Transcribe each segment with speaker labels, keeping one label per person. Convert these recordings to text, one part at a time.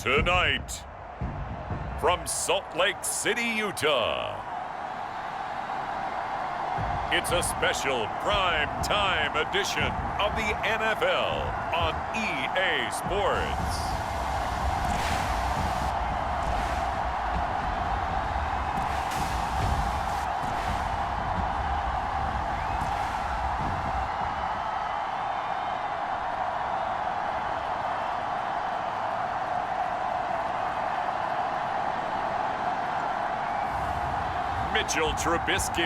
Speaker 1: Tonight, from Salt Lake City, Utah, it's a special prime time edition of the NFL on EA Sports. Mitchell Trubisky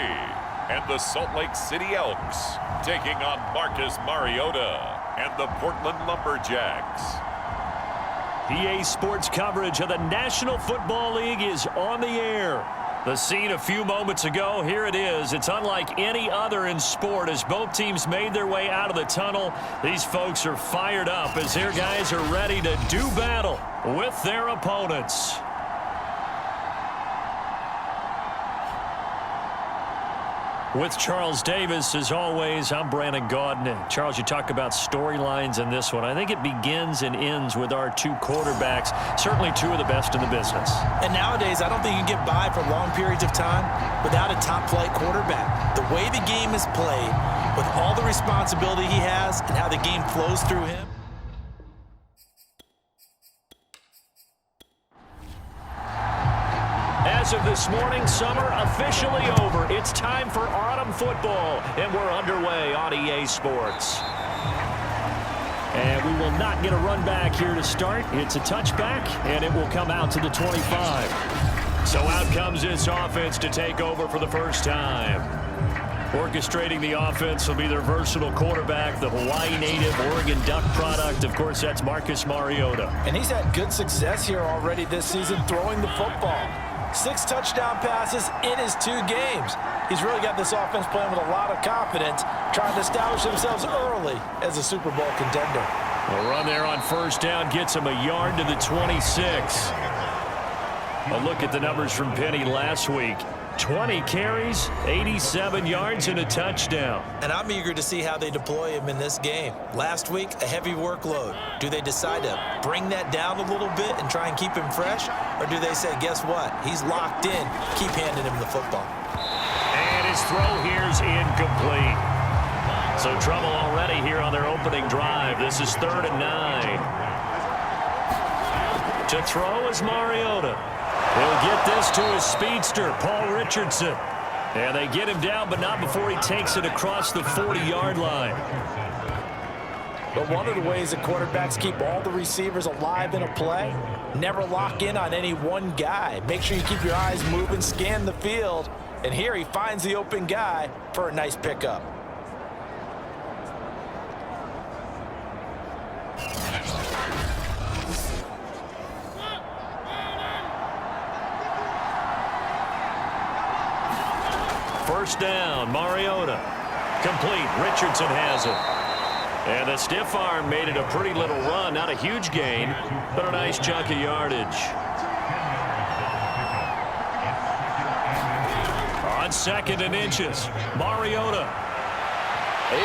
Speaker 1: and the Salt Lake City Elks taking on Marcus Mariota and the Portland Lumberjacks.
Speaker 2: EA Sports coverage of the National Football League is on the air. The scene a few moments ago, here it is. It's unlike any other in sport as both teams made their way out of the tunnel. These folks are fired up as their guys are ready to do battle with their opponents. With Charles Davis, as always, I'm Brandon Gaudin. Charles, you talk about storylines in this one. I think it begins and ends with our two quarterbacks, certainly two of the best in the business.
Speaker 3: And nowadays, I don't think you can get by for long periods of time without a top-flight quarterback. The way the game is played, with all the responsibility he has and how the game flows through him.
Speaker 2: As of this morning, summer officially over. It's time for autumn football, and we're underway on EA Sports. And we will not get a run back here to start. It's a touchback, and it will come out to the 25. So out comes this offense to take over for the first time. Orchestrating the offense will be their versatile quarterback, the Hawaii native, Oregon Duck product. Of course, that's Marcus Mariota.
Speaker 3: And he's had good success here already this season throwing the football. 6 touchdown passes in his 2 games. He's really got this offense playing with a lot of confidence, trying to establish themselves early as a Super Bowl contender.
Speaker 2: A run there on first down gets him a yard to the 26. A look at the numbers from Penny last week. 20 carries, 87 yards, and a touchdown.
Speaker 3: And I'm eager to see how they deploy him in this game. Last week, a heavy workload. Do they decide to bring that down a little bit and try and keep him fresh? Or do they say, guess what? He's locked in. Keep handing him the football.
Speaker 2: And his throw here's incomplete. So trouble already here on their opening drive. This is 3rd and 9. To throw is Mariota. He'll get this to his speedster, Paul Richardson. And they get him down, but not before he takes it across the 40-yard line.
Speaker 3: But one of the ways that quarterbacks keep all the receivers alive in a play, never lock in on any one guy. Make sure you keep your eyes moving, scan the field. And here he finds the open guy for a nice pickup.
Speaker 2: First down, Mariota. Complete. Richardson has it. And the stiff arm made it a pretty little run. Not a huge gain, but a nice chunk of yardage. On 2nd and inches, Mariota.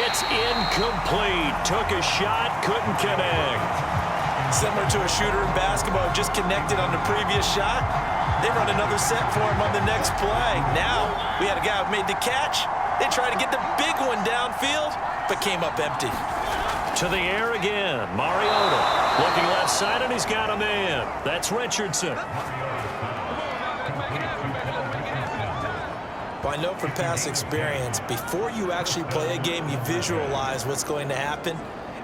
Speaker 2: It's incomplete. Took a shot, couldn't connect.
Speaker 3: Similar to a shooter in basketball, just connected on the previous shot. They run another set for him on the next play. Now, we had a guy who made the catch. They tried to get the big one downfield, but came up empty.
Speaker 2: To the air again, Mariota. Looking left side, and he's got a man. That's Richardson.
Speaker 3: Well, I know from past experience, before you actually play a game, you visualize what's going to happen.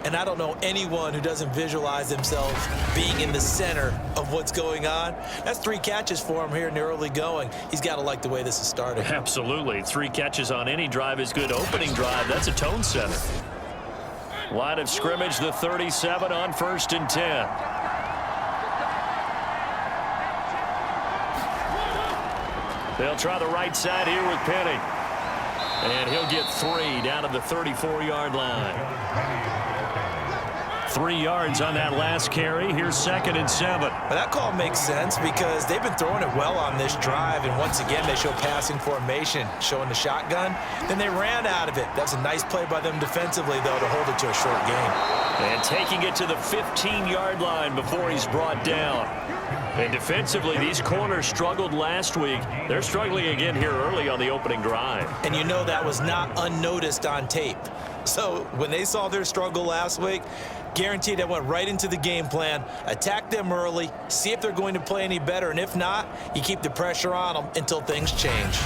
Speaker 3: And I don't know anyone who doesn't visualize themselves being in the center of what's going on. That's 3 catches for him here in the early going. He's got to like the way this is starting.
Speaker 2: Absolutely. 3 catches on any drive is good. Opening drive, that's a tone setter. Line of scrimmage, the 37 on 1st and 10. They'll try the right side here with Penny. And he'll get 3 down to the 34-yard line. 3 yards on that last carry. Here's 2nd and 7.
Speaker 3: Well, that call makes sense because they've been throwing it well on this drive, and once again they show passing formation, showing the shotgun. Then they ran out of it. That was a nice play by them defensively, though, to hold it to a short game.
Speaker 2: And taking it to the 15-yard line before he's brought down. And defensively, these corners struggled last week. They're struggling again here early on the opening drive.
Speaker 3: And you know that was not unnoticed on tape. So when they saw their struggle last week, guaranteed they went right into the game plan, attack them early, see if they're going to play any better, and if not, you keep the pressure on them until things change.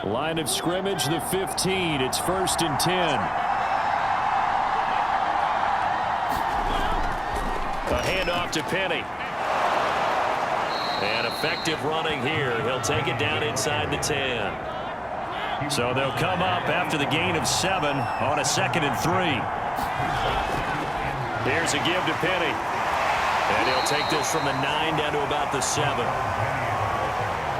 Speaker 2: Line of scrimmage, the 15. It's 1st and 10. A handoff to Penny. And effective running here. He'll take it down inside the 10. So they'll come up after the gain of 7 on a 2nd and 3. Here's a give to Penny. And he'll take this from the 9 down to about the 7.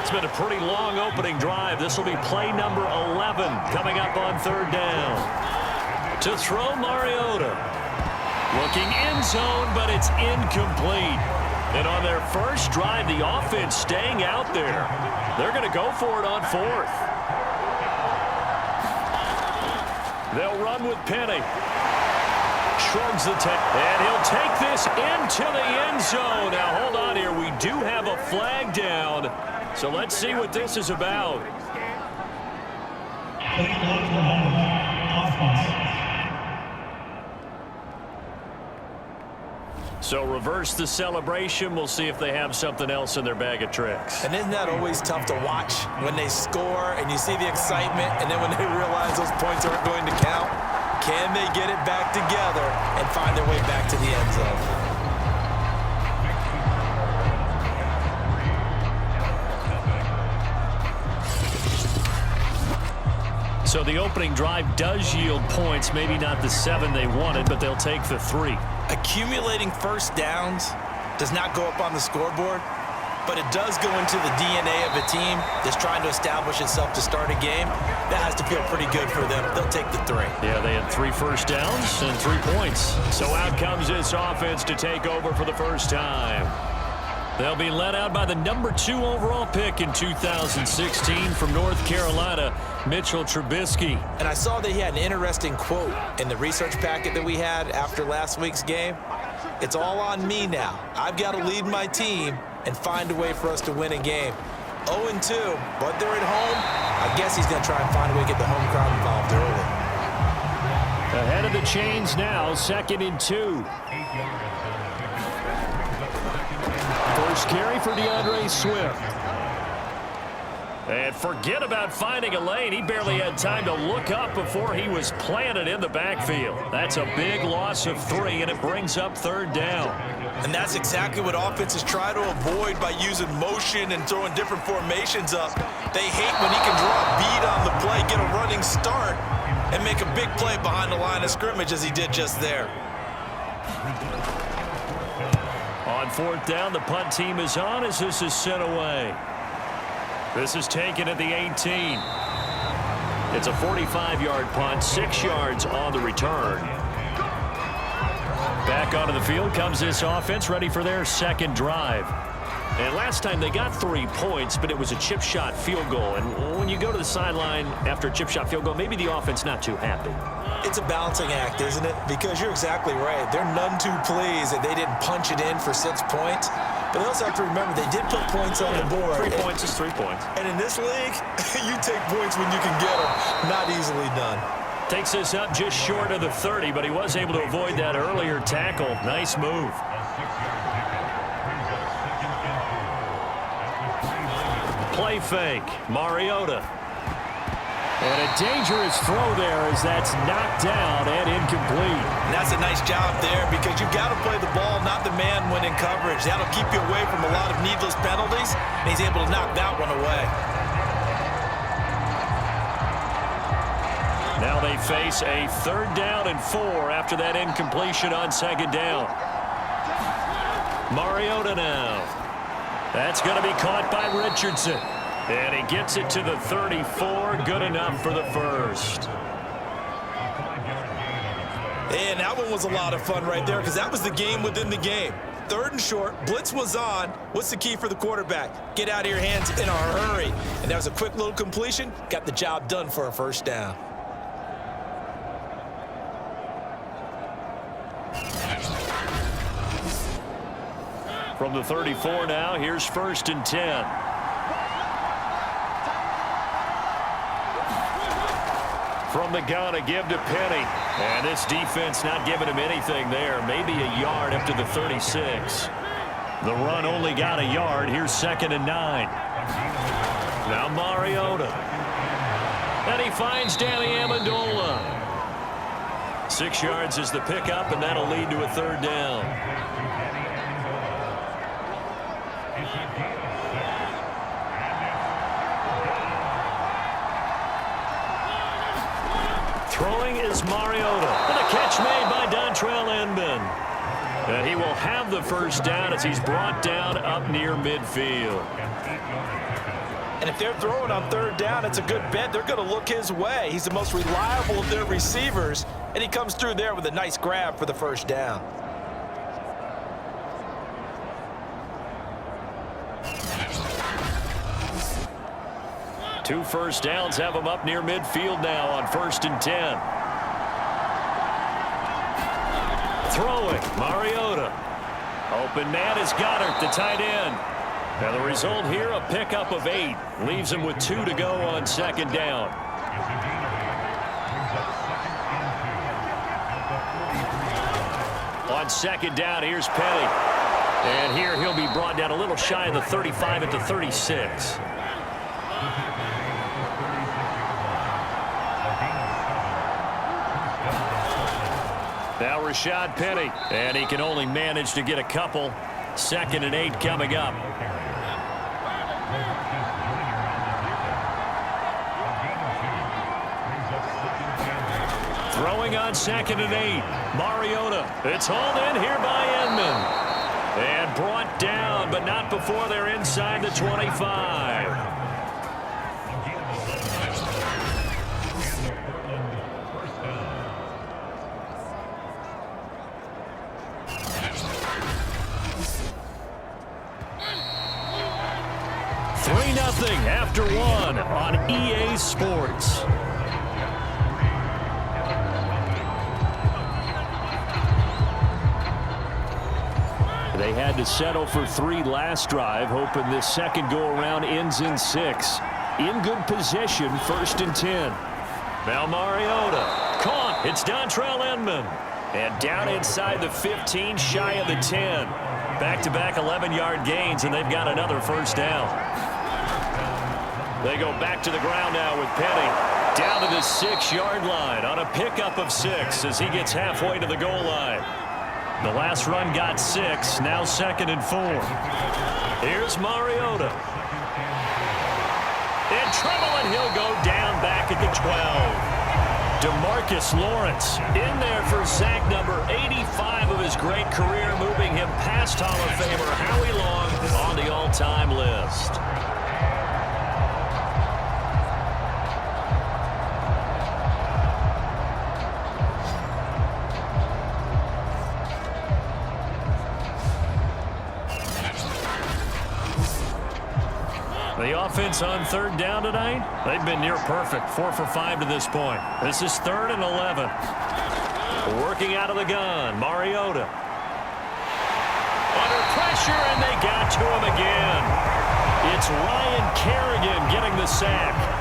Speaker 2: It's been a pretty long opening drive. This will be play number 11 coming up on 3rd down. To throw, Mariota. Looking end zone, but it's incomplete. And on their first drive, the offense staying out there. They're going to go for it on 4th. They'll run with Penny. Shrugs the tape, and he'll take this into the end zone. Now, hold on here. We do have a flag down. So let's see what this is about. So reverse the celebration. We'll see if they have something else in their bag of tricks.
Speaker 3: And isn't that always tough to watch when they score and you see the excitement, and then when they realize those points aren't going to count? Can they get it back together and find their way back to the end zone?
Speaker 2: So the opening drive does yield points, maybe not the 7 they wanted, but they'll take the 3.
Speaker 3: Accumulating first downs does not go up on the scoreboard, but it does go into the DNA of a team that's trying to establish itself to start a game. That has to feel pretty good for them. They'll take the 3.
Speaker 2: Yeah, they had 3 first downs and 3 points. So out comes this offense to take over for the first time. They'll be led out by the number 2 overall pick in 2016 from North Carolina, Mitchell Trubisky.
Speaker 3: And I saw that he had an interesting quote in the research packet that we had after last week's game. It's all on me now. I've got to lead my team and find a way for us to win a game. 0-2, but they're at home. I guess he's going to try and find a way to get the home crowd involved early.
Speaker 2: Ahead of the chains now, 2nd and 2. First carry for DeAndre Swift. And forget about finding a lane. He barely had time to look up before he was planted in the backfield. That's a big loss of 3, and it brings up 3rd down.
Speaker 3: And that's exactly what offenses try to avoid by using motion and throwing different formations up. They hate when he can draw a bead on the play, get a running start, and make a big play behind the line of scrimmage as he did just there.
Speaker 2: On 4th down, the punt team is on as this is sent away. This is taken at the 18. It's a 45-yard punt, 6 yards on the return. Back onto the field comes this offense, ready for their 2nd drive. And last time they got 3 points, but it was a chip shot field goal. And when you go to the sideline after a chip shot field goal, maybe the offense not too happy.
Speaker 3: It's a balancing act, isn't it? Because you're exactly right. They're none too pleased that they didn't punch it in for 6 points. But they also have to remember they did put points on the board.
Speaker 2: 3 points is 3 points.
Speaker 3: And in this league, you take points when you can get them. Not easily done.
Speaker 2: Takes this up just short of the 30, but he was able to avoid that earlier tackle. Nice move. Play fake. Mariota. And a dangerous throw there as that's knocked down and incomplete.
Speaker 3: And that's a nice job there because you've got to play the ball, not the man when in coverage. That'll keep you away from a lot of needless penalties, and he's able to knock that one away.
Speaker 2: Now they face a 3rd down and 4 after that incompletion on 2nd down. Mariota now. That's going to be caught by Richardson. And he gets it to the 34. Good enough for the first.
Speaker 3: And that one was a lot of fun right there because that was the game within the game. 3rd and short, blitz was on. What's the key for the quarterback? Get out of your hands in a hurry. And that was a quick little completion. Got the job done for a first down.
Speaker 2: From the 34 now, here's 1st and 10. From the gun, a give to Penny. And this defense not giving him anything there. Maybe a yard up to the 36. The run only got a yard. Here's 2nd and 9. Now Mariota. And he finds Danny Amendola. 6 yards is the pickup, and that'll lead to a 3rd down. Throwing is Mariota. And a catch made by Dontrell Inman. And he will have the first down as he's brought down up near midfield.
Speaker 3: And if they're throwing on 3rd down, it's a good bet. They're going to look his way. He's the most reliable of their receivers, and he comes through there with a nice grab for the first down.
Speaker 2: Two first downs have him up near midfield now on 1st and 10. Throwing, Mariota. Open man is Goddard, the tight end. Now the result here, a pickup of 8. Leaves him with 2 to go on 2nd down. On 2nd down, here's Penny. And here he'll be brought down a little shy of the 35 at the 36. Now Rashad Penny, and he can only manage to get a couple. 2nd and 8 coming up. Throwing on 2nd and 8. Mariota. It's hauled in here by Inman. And brought down, but not before they're inside the 25. After 1 on EA Sports. They had to settle for 3 last drive, hoping this second go-around ends in 6. In good position, 1st and 10. Now Mariota. Caught. It's Dontrell Inman. And down inside the 15, shy of the 10. Back-to-back 11-yard gains, and they've got another first down. They go back to the ground now with Penny. Down to the 6-yard line on a pickup of 6 as he gets halfway to the goal line. The last run got 6, now 2nd and 4. Here's Mariota. In trouble, and he'll go down back at the 12. DeMarcus Lawrence in there for sack number 85 of his great career, moving him past Hall of Famer Howie Long on the all-time list. The offense on 3rd down tonight, they've been near perfect, 4 for 5 to this point. This is 3rd and 11. Working out of the gun, Mariota. Under pressure, and they got to him again. It's Ryan Kerrigan getting the sack.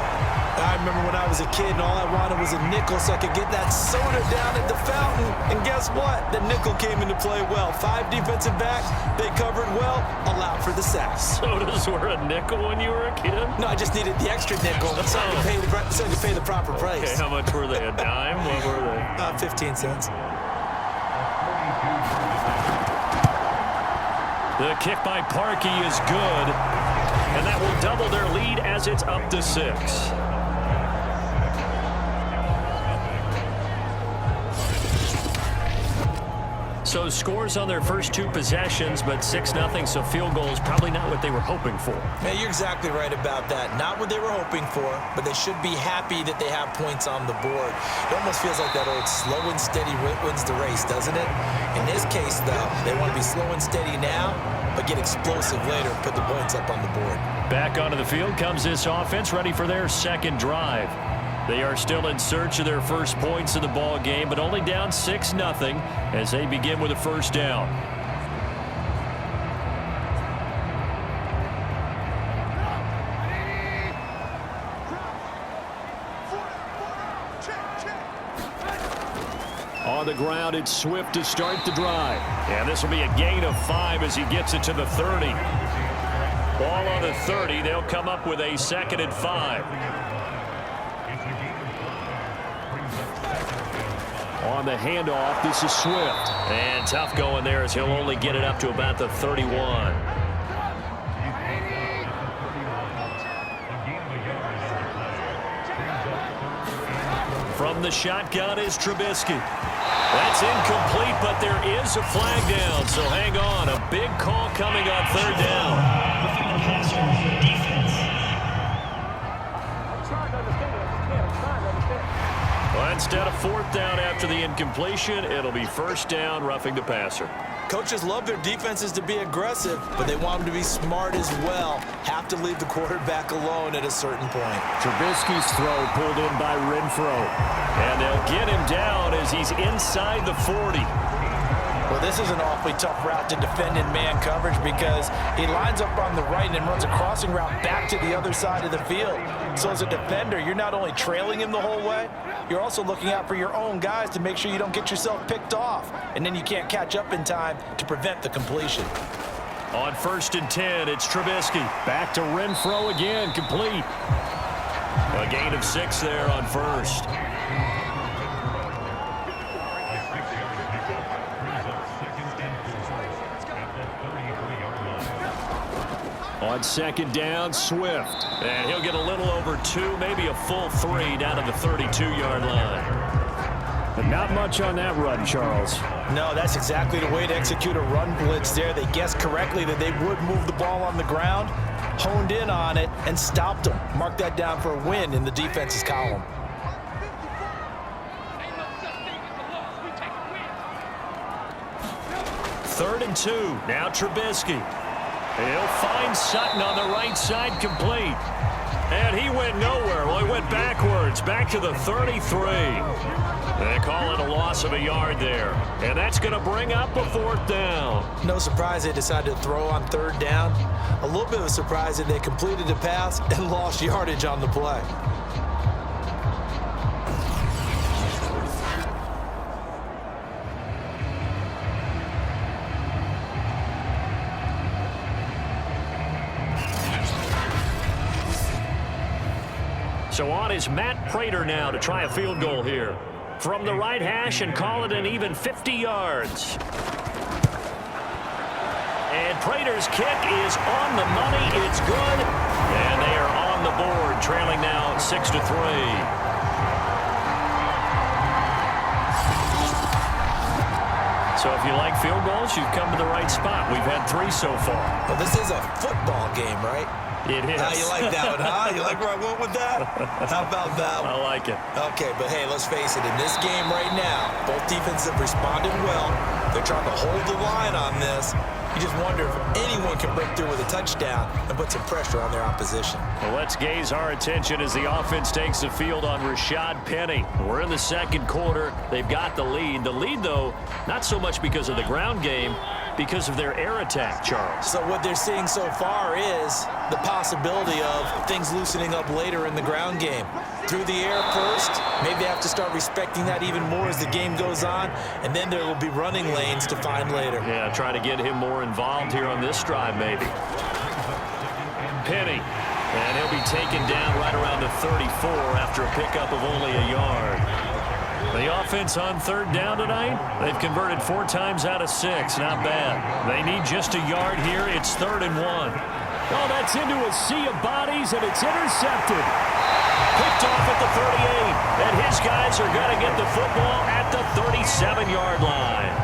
Speaker 3: I remember when I was a kid and all I wanted was a nickel so I could get that soda down at the fountain. And guess what? The nickel came into play well. 5 defensive backs, they covered well, allowed for the sack.
Speaker 2: Sodas were a nickel when you were a kid?
Speaker 3: No, I just needed the extra nickel so I could pay the proper price.
Speaker 2: Okay, how much were they? A dime? What were they?
Speaker 3: 15 cents.
Speaker 2: The kick by Parkey is good, and that will double their lead as it's up to 6. So scores on their first 2 possessions, but 6-0, so field goal is probably not what they were hoping for.
Speaker 3: Yeah, you're exactly right about that. Not what they were hoping for, but they should be happy that they have points on the board. It almost feels like that old slow and steady wins the race, doesn't it? In this case, though, they want to be slow and steady now, but get explosive later and put the points up on the board.
Speaker 2: Back onto the field comes this offense, ready for their second drive. They are still in search of their first points of the ball game, but only down 6-0 as they begin with a first down. On the ground, it's Swift to start the drive. And this will be a gain of 5 as he gets it to the 30. Ball on the 30. They'll come up with a 2nd and 5. On the handoff, this is Swift. And tough going there as he'll only get it up to about the 31. From the shotgun is Trubisky. That's incomplete, but there is a flag down, so hang on. A big call coming on 3rd down. Well, instead of 4th down after the incompletion, it'll be 1st down, roughing the passer.
Speaker 3: Coaches love their defenses to be aggressive, but they want them to be smart as well. Have to leave the quarterback alone at a certain point.
Speaker 2: Trubisky's throw pulled in by Renfro. And they'll get him down as he's inside the 40.
Speaker 3: Well, this is an awfully tough route to defend in man coverage because he lines up on the right and then runs a crossing route back to the other side of the field. So as a defender, you're not only trailing him the whole way, you're also looking out for your own guys to make sure you don't get yourself picked off. And then you can't catch up in time to prevent the completion.
Speaker 2: On 1st and 10, it's Trubisky. Back to Renfro again, complete. A gain of 6 there on 1st. On 2nd down, Swift. And he'll get a little over 2, maybe a full 3 down to the 32-yard line. But not much on that run, Charles.
Speaker 3: No, that's exactly the way to execute a run blitz there. They guessed correctly that they would move the ball on the ground, honed in on it, and stopped them. Mark that down for a win in the defense's column.
Speaker 2: Third and 2. Now Trubisky. He'll find Sutton on the right side, complete. And he went nowhere. Well, he went backwards, back to the 33. They call it a loss of a yard there. And that's going to bring up a 4th down.
Speaker 3: No surprise they decided to throw on 3rd down. A little bit of a surprise that they completed the pass and lost yardage on the play.
Speaker 2: So on is Matt Prater now to try a field goal here. From the right hash and call it an even 50 yards. And Prater's kick is on the money. It's good. And they are on the board, trailing now 6-3. So if you like field goals, you've come to the right spot. We've had 3 so far.
Speaker 3: Well, this is a football game, right?
Speaker 2: It is.
Speaker 3: You like that one, huh? You like where I went with that? How about that one?
Speaker 2: I like it.
Speaker 3: Okay, but hey, let's face it. In this game right now, both defenses have responded well. They're trying to hold the line on this. You just wonder if anyone can break through with a touchdown and put some pressure on their opposition.
Speaker 2: Well, let's gaze our attention as the offense takes the field on Rashad Penny. We're in the 2nd quarter. They've got the lead. The lead, though, not so much because of the ground game, because of their air attack, Charles.
Speaker 3: So what they're seeing so far is the possibility of things loosening up later in the ground game. Through the air first, maybe they have to start respecting that even more as the game goes on, and then there will be running lanes to find later.
Speaker 2: Yeah, try to get him more involved here on this drive, maybe. Penny, and he'll be taken down right around the 34 after a pickup of only a yard. The offense on 3rd down tonight, they've converted 4 times out of 6. Not bad. They need just a yard here. It's 3rd and 1. Oh, that's into a sea of bodies, and it's intercepted. Picked off at the 38, and his guys are going to get the football at the 37-yard line.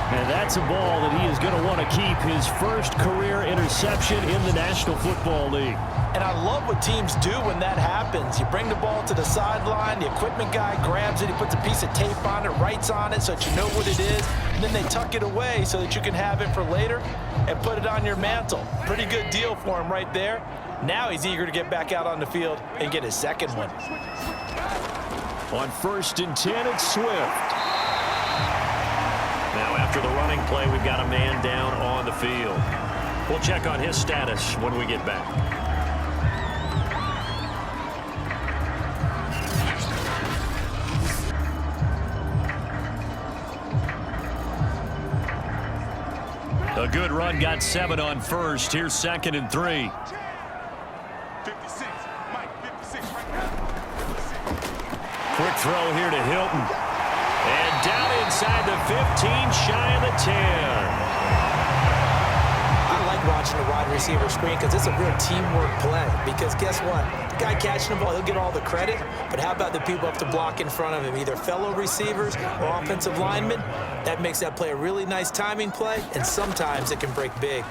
Speaker 2: And that's a ball that he is going to want to keep, his first career interception in the National Football League.
Speaker 3: And I love what teams do when that happens. You bring the ball to the sideline, the equipment guy grabs it, he puts a piece of tape on it, writes on it so that you know what it is, and then they tuck it away so that you can have it for later and put it on your mantle. Pretty good deal for him right there. Now he's eager to get back out on the field and get his second one.
Speaker 2: On 1st and 10, it's Swift. Now after the running play, we've got a man down on the field. We'll check on his status when we get back. A good run, got 7 on 1st. Here's 2nd and 3.
Speaker 4: 56, Mike, 56 right now.
Speaker 2: Quick throw here to Hilton. And down inside the 15, shy of the 10.
Speaker 3: I like watching the wide receiver screen because it's a real teamwork play. Because guess what? The guy catching the ball, he'll get all the credit. But how about the people up to block in front of him, either fellow receivers or offensive linemen? That makes that play a really nice timing play, and sometimes it can break big.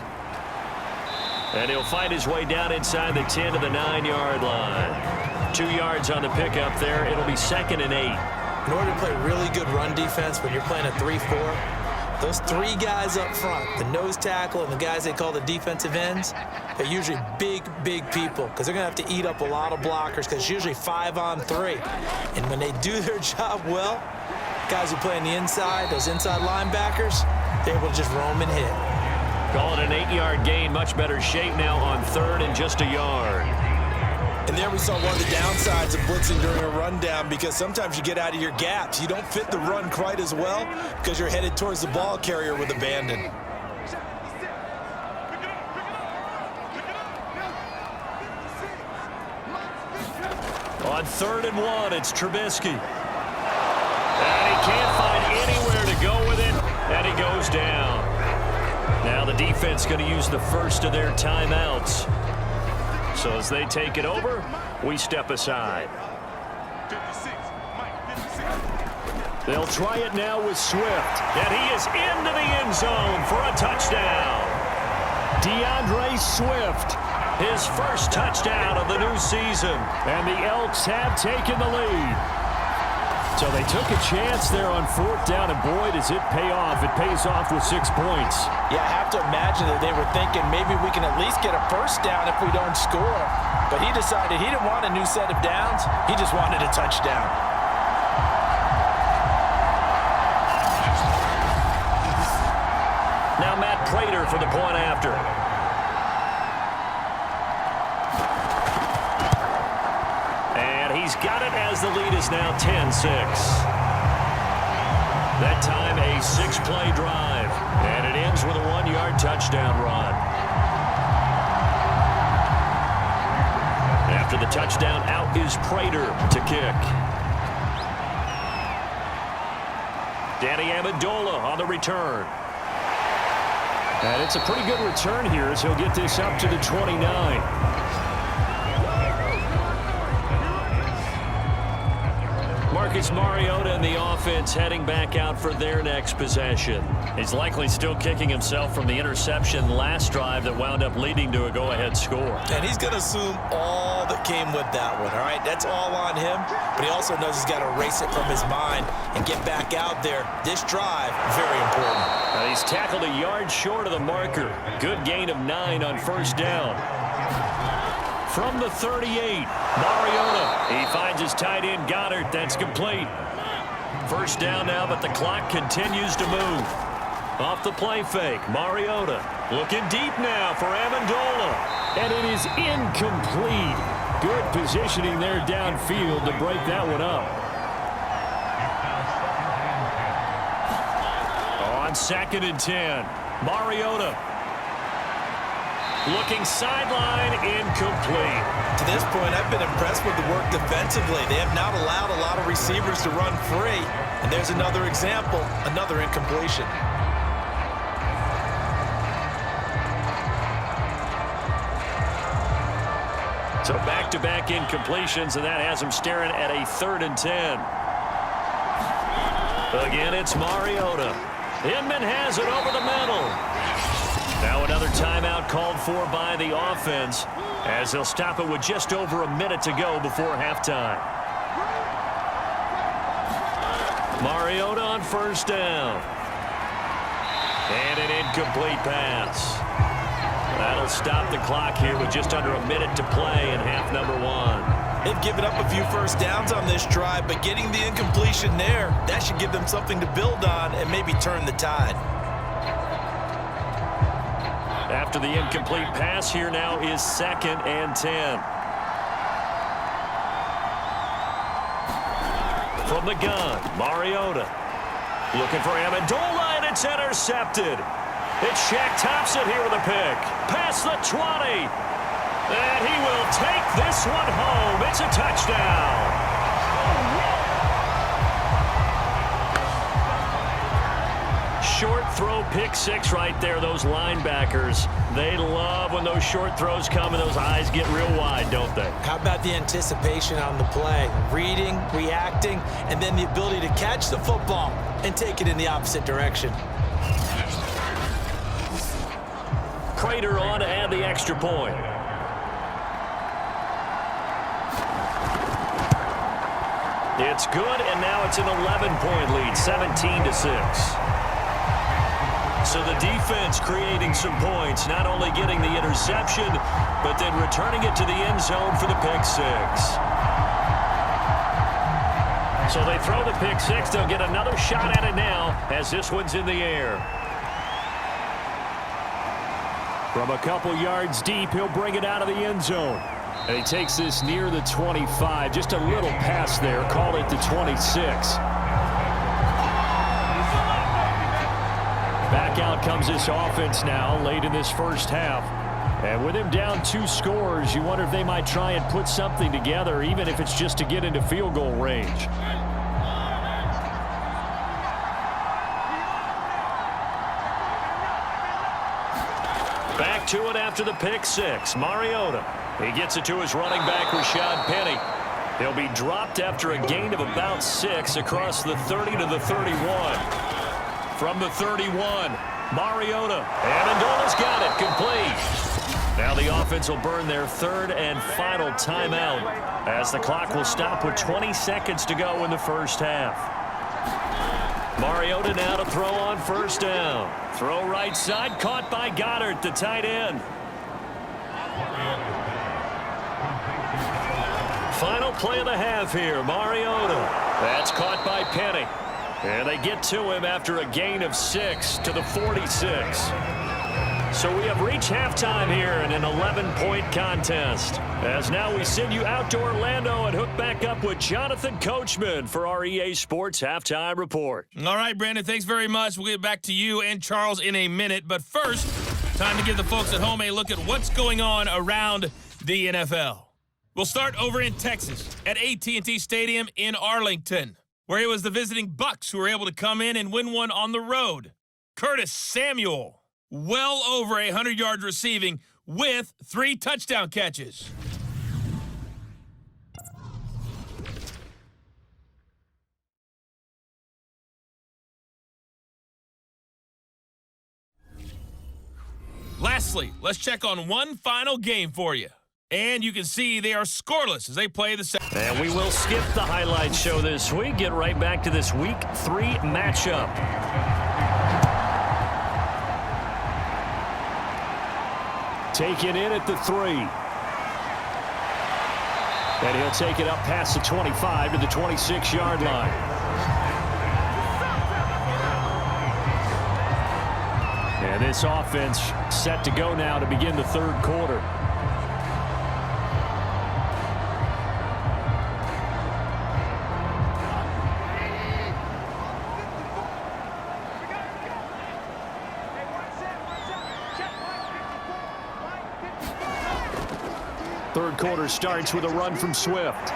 Speaker 2: And he'll find his way down inside the 10 to the 9-yard line. 2 yards on the pickup there. It'll be 2nd and 8.
Speaker 3: In order to play really good run defense when you're playing a 3-4, those 3 guys up front, the nose tackle and the guys they call the defensive ends, they're usually big people because they're going to have to eat up a lot of blockers because it's usually 5 on 3. And when they do their job well, guys who play on the inside, those inside linebackers, they're able to just roam and hit.
Speaker 2: Call it an 8-yard gain. Much better shape now on 3rd and just a yard.
Speaker 3: And there we saw one of the downsides of blitzing during a rundown because sometimes you get out of your gaps. You don't fit the run quite as well because you're headed towards the ball carrier with abandon.
Speaker 2: On 3rd and 1, it's Trubisky. And he can't find anywhere to go with it, and he goes down. Now the defense going to use the first of their timeouts. So as they take it over, we step aside.
Speaker 4: 56, Mike, 56.
Speaker 2: They'll try it now with Swift, and he is into the end zone for a touchdown. DeAndre Swift, his first touchdown of the new season, and the Elks have taken the lead. So they took a chance there on 4th down, and boy, does it pay off. It pays off with 6 points.
Speaker 3: Yeah, I have to imagine that they were thinking maybe we can at least get a first down if we don't score. But he decided he didn't want a new set of downs. He just wanted a touchdown.
Speaker 2: Now Matt Prater for the point after. He's got it as the lead is now 10-6. That time a 6-play drive. And it ends with a 1-yard touchdown run. After the touchdown, out is Prater to kick. Danny Amendola on the return. And it's a pretty good return here as he'll get this up to the 29. Marcus Mariota and the offense heading back out for their next possession. He's likely still kicking himself from the interception last drive that wound up leading to a go-ahead score.
Speaker 3: And he's going to assume all that came with that one, all right? That's all on him, but he also knows he's got to erase it from his mind and get back out there. This drive, very important.
Speaker 2: He's tackled a yard short of the marker. Good gain of 9 on 1st down. From the 38, Mariota. He finds his tight end, Goddard. That's complete. 1st down now, but the clock continues to move. Off the play fake, Mariota looking deep now for Amendola. And it is incomplete. Good positioning there downfield to break that one up. On 2nd and 10, Mariota. Looking sideline, incomplete.
Speaker 3: To this point, I've been impressed with the work defensively. They have not allowed a lot of receivers to run free. And there's another example, another incompletion.
Speaker 2: So back-to-back incompletions, and that has him staring at a 3rd and 10. Again, it's Mariota. Inman has it over the middle. Now another timeout called for by the offense as they'll stop it with just over a minute to go before halftime. Mariota on first down. And an incomplete pass. That'll stop the clock here with just under a minute to play in half number 1.
Speaker 3: They've given up a few first downs on this drive, but getting the incompletion there, that should give them something to build on and maybe turn the tide.
Speaker 2: After the incomplete pass, here now is 2nd and 10. From the gun, Mariota. Looking for Amendola, and it's intercepted. It's Shaq Thompson here with a pick. Past the 20. And he will take this one home. It's a touchdown. Short throw pick 6 right there. Those linebackers, they love when those short throws come and those eyes get real wide, don't they?
Speaker 3: How about the anticipation on the play? Reading, reacting, and then the ability to catch the football and take it in the opposite direction.
Speaker 2: Prater on to add the extra point. It's good, and now it's an 11-point lead, 17-6. So the defense creating some points, not only getting the interception, but then returning it to the end zone for the pick 6. So they throw the pick 6. They'll get another shot at it now as this one's in the air. From a couple yards deep, he'll bring it out of the end zone. And he takes this near the 25. Just a little pass there. Call it the 26. Back out comes this offense now late in this first half. And with him down 2 scores, you wonder if they might try and put something together, even if it's just to get into field goal range. Back to it after the pick 6. Mariota. He gets it to his running back, Rashad Penny. He'll be dropped after a gain of about 6 across the 30 to the 31. From the 31, Mariota. Amendola's got it, complete. Now the offense will burn their 3rd and final timeout as the clock will stop with 20 seconds to go in the first half. Mariota now to throw on first down. Throw right side, caught by Goddard, the tight end. Final play of the half here, Mariota. That's caught by Penny. And they get to him after a gain of 6 to the 46. So we have reached halftime here in an 11-point contest. As now we send you out to Orlando and hook back up with Jonathan Coachman for our EA Sports Halftime Report.
Speaker 5: All right, Brandon, thanks very much. We'll get back to you and Charles in a minute. But first, time to give the folks at home a look at what's going on around the NFL. We'll start over in Texas at AT&T Stadium in Arlington, where it was the visiting Bucks who were able to come in and win one on the road. Curtis Samuel, well over 100 yards receiving with 3 touchdown catches. Lastly, let's check on one final game for you. And you can see they are scoreless as they play the second.
Speaker 2: And we will skip the highlight show this week. Get right back to this Week 3 matchup. Taken in at the 3. And he'll take it up past the 25 to the 26-yard line. And this offense set to go now to begin the 3rd quarter. Third quarter starts with a run from Swift.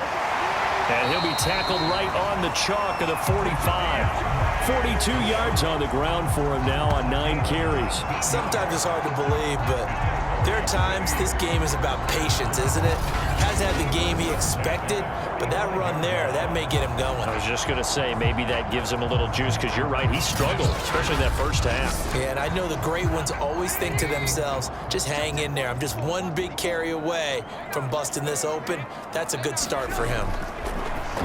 Speaker 2: And he'll be tackled right on the chalk of the 45. 42 yards on the ground for him now on 9 carries.
Speaker 3: Sometimes it's hard to believe, but There are times this game is about patience, isn't it? Hasn't had the game he expected, but that run there, that may get him going.
Speaker 2: I was just going to say, maybe that gives him a little juice, because you're right, he struggled, especially in that first half.
Speaker 3: Yeah, and I know the great ones always think to themselves, just hang in there. I'm just one big carry away from busting this open. That's a good start for him.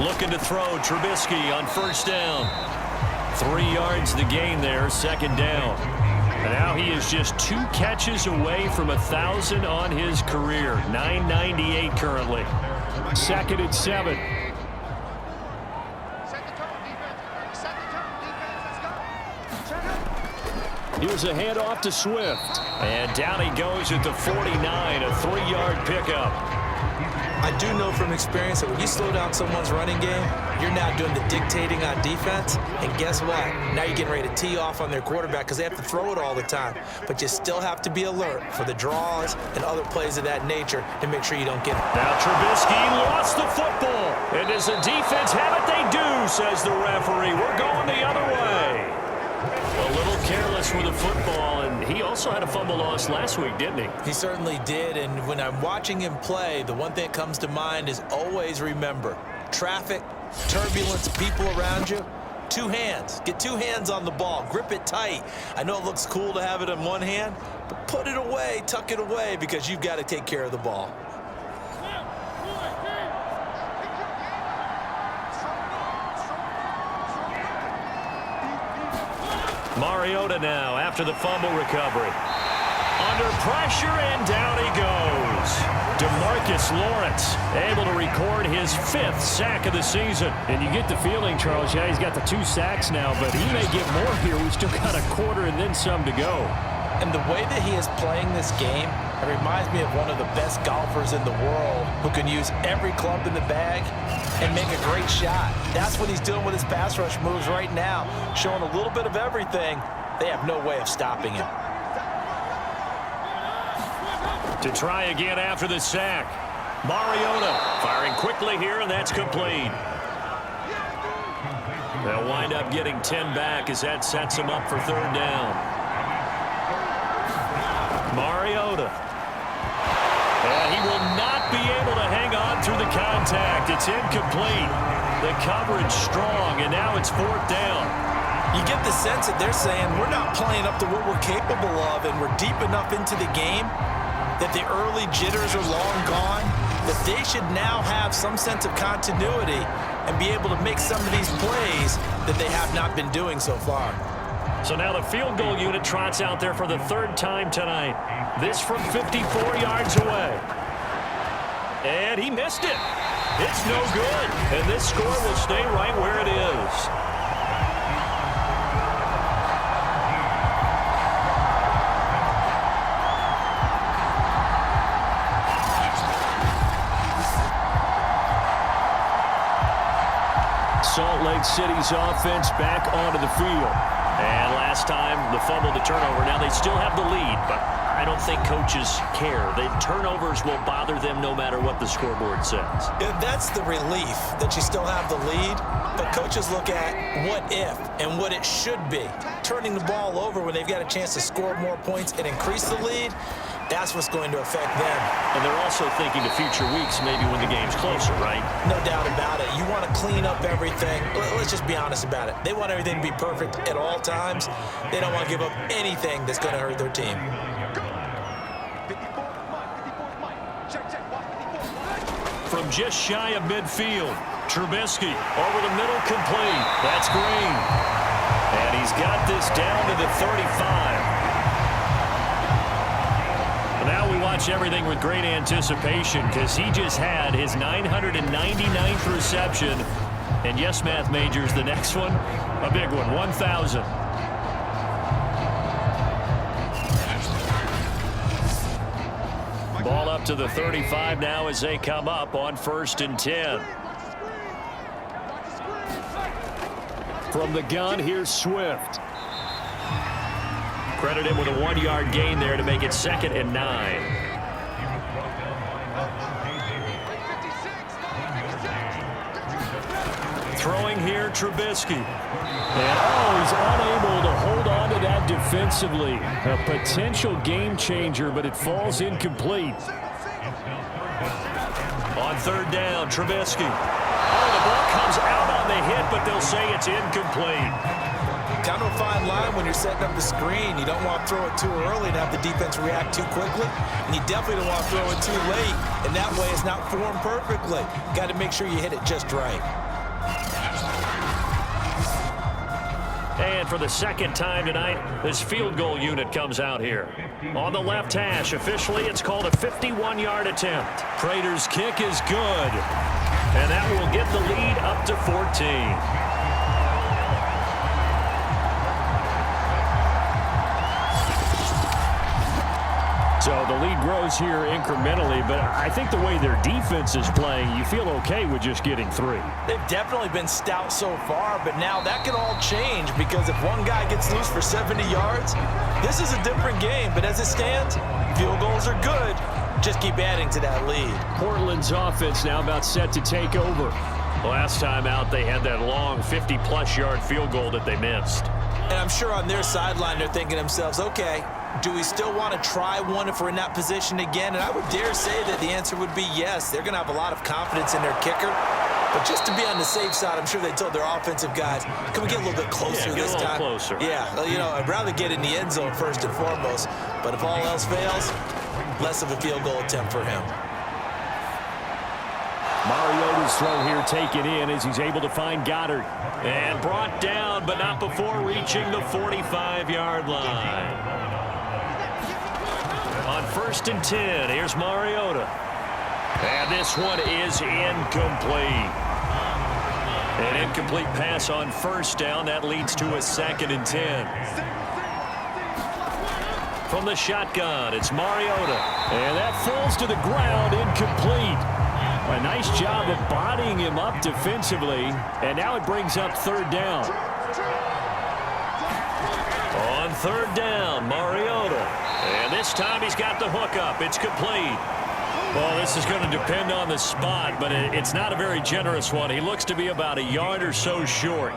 Speaker 2: Looking to throw, Trubisky on first down. 3 yards the gain there, second down. And now he is just 2 catches away from 1,000 on his career. 998 currently. 2nd and 7. Here's a handoff to Swift. And down he goes at the 49, a 3-yard pickup.
Speaker 3: I do know from experience that when you slow down someone's running game, you're now doing the dictating on defense. And guess what? Now you're getting ready to tee off on their quarterback because they have to throw it all the time. But you still have to be alert for the draws and other plays of that nature to make sure you don't get it.
Speaker 2: Now Trubisky lost the football. And does the defense have it? They do, says the referee. We're going the other way. A little careless with the football, and he also had a fumble loss last week, didn't he?
Speaker 3: He certainly did, and when I'm watching him play, the one thing that comes to mind is always remember, traffic, turbulence, people around you, 2 hands. Get 2 hands on the ball. Grip it tight. I know it looks cool to have it in one hand, but put it away, tuck it away, because you've got to take care of the ball.
Speaker 2: Mariota now after the fumble recovery. Under pressure, and down he goes. DeMarcus Lawrence able to record his 5th sack of the season. And you get the feeling, Charles, yeah, he's got the 2 sacks now, but he may get more here. We've still got a quarter and then some to go.
Speaker 3: And the way that he is playing this game, it reminds me of one of the best golfers in the world who can use every club in the bag and make a great shot. That's what he's doing with his pass rush moves right now, showing a little bit of everything. They have no way of stopping him.
Speaker 2: To try again after the sack. Mariota firing quickly here, and that's complete. They'll wind up getting 10 back as that sets him up for 3rd down. Mariota. And he will not be able to hang on through the contact. It's incomplete. The coverage strong, and now it's 4th down.
Speaker 3: You get the sense that they're saying we're not playing up to what we're capable of, and we're deep enough into the game that the early jitters are long gone, that they should now have some sense of continuity and be able to make some of these plays that they have not been doing so far.
Speaker 2: So now the field goal unit trots out there for the 3rd time tonight. This from 54 yards away. And he missed it. It's no good. And this score will stay right where it is. Salt Lake City's offense back onto the field. And last time, the fumble to turnover. Now they still have the lead, but I don't think coaches care. The turnovers will bother them no matter what the scoreboard says.
Speaker 3: Yeah, that's the relief that you still have the lead, but coaches look at what if and what it should be. Turning the ball over when they've got a chance to score more points and increase the lead, that's what's going to affect them.
Speaker 2: And they're also thinking to future weeks, maybe when the game's closer, right?
Speaker 3: No doubt about it. You want to clean up everything. Let's just be honest about it. They want everything to be perfect at all times. They don't want to give up anything that's going to hurt their team.
Speaker 2: From just shy of midfield, Trubisky over the middle, complete. That's Green. And he's got this down to the 35. Now we watch everything with great anticipation because he just had his 999th reception. And yes, math majors, the next one, a big one, 1,000. Ball up to the 35 now as they come up on 1st and 10. From the gun, here's Swift. Credit him with a 1-yard gain there to make it 2nd and 9. Throwing here, Trubisky. And, oh, he's unable to hold on to that defensively. A potential game changer, but it falls incomplete. On third down, Trubisky. Oh, the ball comes out on the hit, but they'll say it's incomplete.
Speaker 3: Kind of a fine line when you're setting up the screen. You don't want to throw it too early and have the defense react too quickly. And you definitely don't want to throw it too late. And that way it's not formed perfectly. Got to make sure you hit it just right.
Speaker 2: And for the second time tonight, this field goal unit comes out here. On the left hash, officially, it's called a 51-yard attempt. Prater's kick is good. And that will get the lead up to 14. So the lead grows here incrementally, but I think the way their defense is playing, you feel okay with just getting 3.
Speaker 3: They've definitely been stout so far, but now that can all change because if one guy gets loose for 70 yards, this is a different game. But as it stands, field goals are good. Just keep adding to that lead.
Speaker 2: Portland's offense now about set to take over. Last time out, they had that long 50-plus yard field goal that they missed.
Speaker 3: And I'm sure on their sideline, they're thinking to themselves, okay, do we still want to try one if we're in that position again? And I would dare say that the answer would be yes. They're going to have a lot of confidence in their kicker. But just to be on the safe side, I'm sure they told their offensive guys, can we get a little bit closer this time?
Speaker 2: Closer.
Speaker 3: Yeah, you know, I'd rather get in the end zone first and foremost. But if all else fails, less of a field goal attempt for him.
Speaker 2: Mariota's throw here taken in as he's able to find Goddard. And brought down, but not before reaching the 45-yard line. On 1st and 10, here's Mariota. And this one is incomplete. An incomplete pass on 1st down. That leads to a 2nd and 10. From the shotgun, it's Mariota. And that falls to the ground, incomplete. A nice job of bodying him up defensively. And now it brings up 3rd down. On 3rd down, Mariota. And this time he's got the hook up. It's complete. Well, this is going to depend on the spot, but it's not a very generous one. He looks to be about a yard or so short.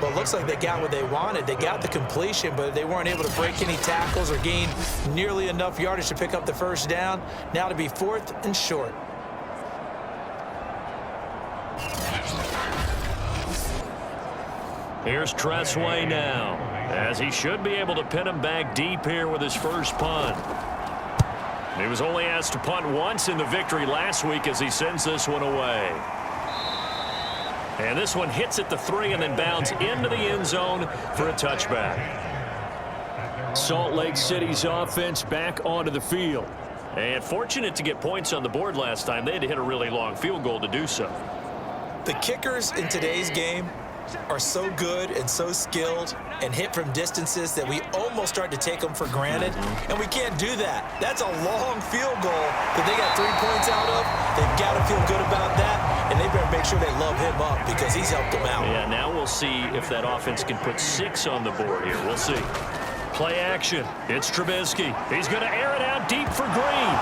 Speaker 3: Well, it looks like they got what they wanted. They got the completion, but they weren't able to break any tackles or gain nearly enough yardage to pick up the 1st down. Now to be 4th and short.
Speaker 2: Here's Tressway now, as he should be able to pin him back deep here with his first punt. He was only asked to punt once in the victory last week as he sends this one away. And this one hits at the 3 and then bounds into the end zone for a touchback. Salt Lake City's offense back onto the field. And fortunate to get points on the board last time. They had to hit a really long field goal to do so.
Speaker 3: The kickers in today's game are so good and so skilled and hit from distances that we almost start to take them for granted, and we can't do that. That's a long field goal that they got 3 points out of. They've got to feel good about that, and they better make sure they love him up because he's helped them out.
Speaker 2: Yeah, now we'll see if that offense can put 6 on the board here. We'll see. Play action. It's Trubisky. He's going to air it out deep for Green,